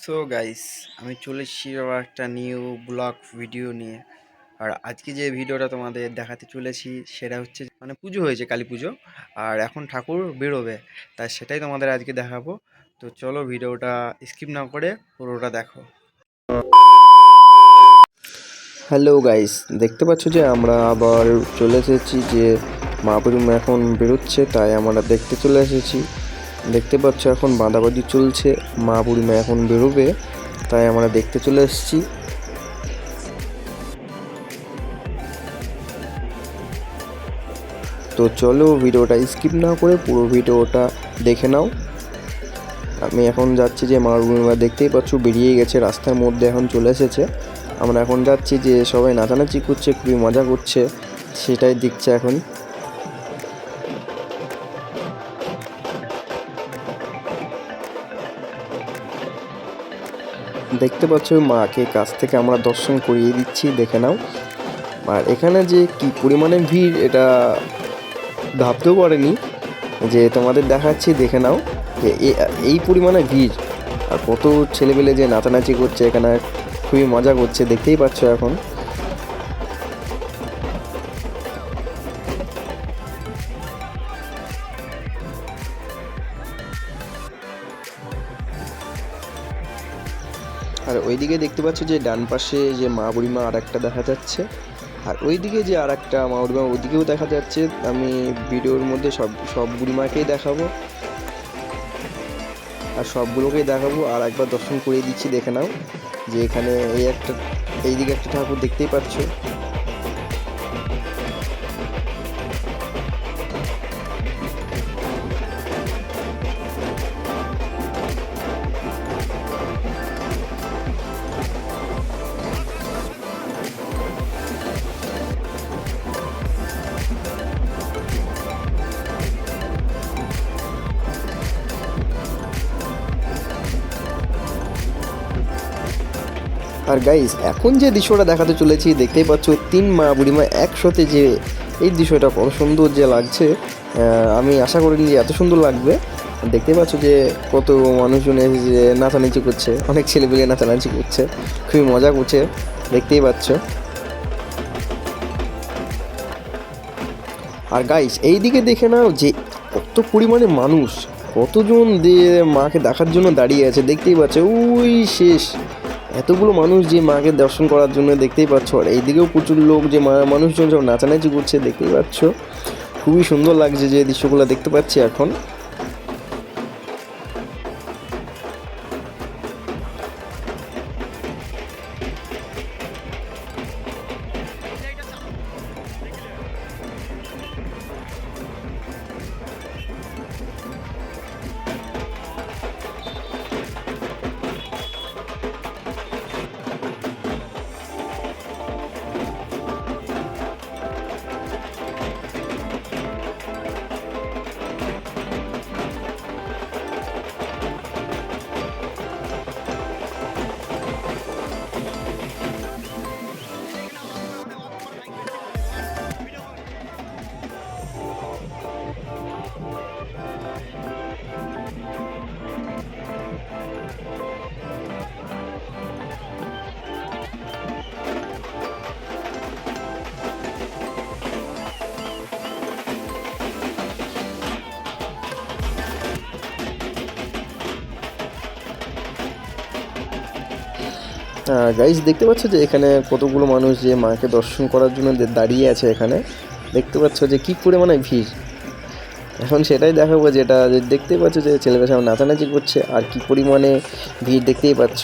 So guys, আমি চলে এসেছি আবার একটা নিউ ব্লগ ভিডিও নিয়ে। আর আজকে যে ভিডিওটা তোমাদের দেখাতে চলেছি সেটা হচ্ছে মানে পুজো হয়েছে, কালী পুজো। আর এখন ঠাকুর বেরোবে, তাই সেটাই তোমাদের আজকে দেখাবো। তো চলো ভিডিওটা স্কিপ না করে পুরোটা দেখো। হ্যালো গাইস, দেখতে পাচ্ছ যে আমরা আবার চলে এসেছি যে মা বুড়িমা এখন বেরোচ্ছে, তাই আমরা দেখতে চলে এসেছি। দেখতে পাচ্ছ এখন বাঁধাবাঁধি চলছে, মা বুড়িমা এখন বেরোবে, তাই আমরা দেখতে চলে এসেছি। তো চলো ভিডিওটা স্কিপ না করে পুরো ভিডিওটা দেখে নাও। আমি এখন যাচ্ছি যে মা বুড়িমা, দেখতেই পাচ্ছ বেরিয়ে গেছে, রাস্তার মধ্যে এখন চলে এসেছে। আমরা এখন যাচ্ছি যে সবাই নাচানাচি করছে, খুবই মজা করছে, সেটাই দেখছে এখন। দেখতে পাচ্ছ মাকে কাছ থেকে আমরা দর্শন করিয়ে দিচ্ছি, দেখে নাও। আর এখানে যে কি পরিমাণে ভিড় এটা ভাবতেও পারেনি যে তোমাদের দেখাচ্ছি, দেখে নাও যে এই পরিমাণে ভিড়। আর কত ছেলেপেলে যে নাচানাচি করছে এখানে, খুবই মজা করছে, দেখতেই পাচ্ছ এখন। আর ওইদিকে দেখতে পাচ্ছ যে ডান পাশে যে মা বুড়িমা আর একটা দেখা যাচ্ছে, আর ওইদিকে যে আর একটা মা বুড়িমা ওইদিকেও দেখা যাচ্ছে। আমি ভিডিওর মধ্যে সব সব বুড়িমাকেই দেখাবো, আর সবগুলোকেই দেখাবো। আর একবার দর্শন করিয়ে দিচ্ছি, দেখে নাও যে এখানে এইদিকে একটা ঠাকুর দেখতেই পাচ্ছ। আর গাইস, এখন যে দৃশ্যটা দেখাতে চলেছি দেখতেই পাচ্ছ, তিন মা বুড়িমা একসাথে, যে এই দৃশ্যটা কত সুন্দর যে লাগছে। আমি আশা করিনি যে এত সুন্দর লাগবে। দেখতেই পাচ্ছ যে কত মানুষজন এসে নাচানাচি করছে, অনেক ছেলেপেলে নাচানাচি করছে, খুবই মজা করছে, দেখতেই পাচ্ছ। আর গাইস এইদিকে দেখে নাও যে কত পরিমাণে মানুষ, কতজন দিয়ে মাকে দেখার জন্য দাঁড়িয়ে আছে, দেখতেই পাচ্ছ ওই শেষ এতগুলো মানুষ যে মাকে দর্শন করার জন্য, দেখতেই পাচ্ছ। আর এইদিকেও প্রচুর লোক যে মানুষজন সব নাচানাচি করছে, দেখতেই পাচ্ছ। খুবই সুন্দর লাগছে যে দৃশ্যগুলো দেখতে পাচ্ছি এখন। গাইস, দেখতে পাচ্ছ যে এখানে কতগুলো মানুষ যে মাকে দর্শন করার জন্য দাঁড়িয়ে আছে এখানে, দেখতে পাচ্ছ যে কী পরিমাণে ভিড়। এখন সেটাই দেখাবো, যেটা দেখতেই পাচ্ছ যে ছেলেমেয়ে সব নাচানাচি করছে, আর কি পরিমাণে ভিড় দেখতেই পাচ্ছ।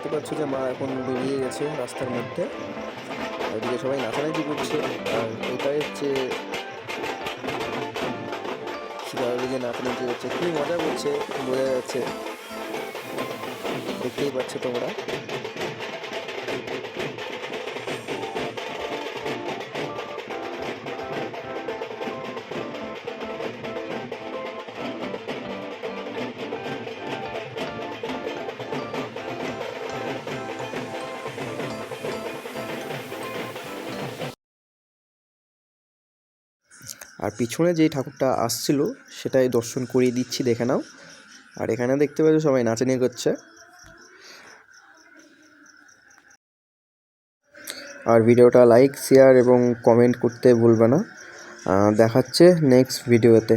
দেখতে পাচ্ছ যে মা এখন বেরিয়ে গেছে রাস্তার মধ্যে, এদিকে সবাই নাচানাচি করছে। আর এটাই হচ্ছে দিকে নাচানাচি করছে, কি মজা করছে বোঝা যাচ্ছে, দেখতেই পাচ্ছ তোমরা। আর পিছনে যেই ঠাকুরটা আসছিল সেটাই দর্শন করিয়ে দিচ্ছি, দেখে নাও। আর এখানে দেখতে পাচ্ছ সবাই নাচানি করছে। আর ভিডিওটা লাইক, শেয়ার এবং কমেন্ট করতে ভুলবে না। দেখাচ্ছে নেক্সট ভিডিওতে।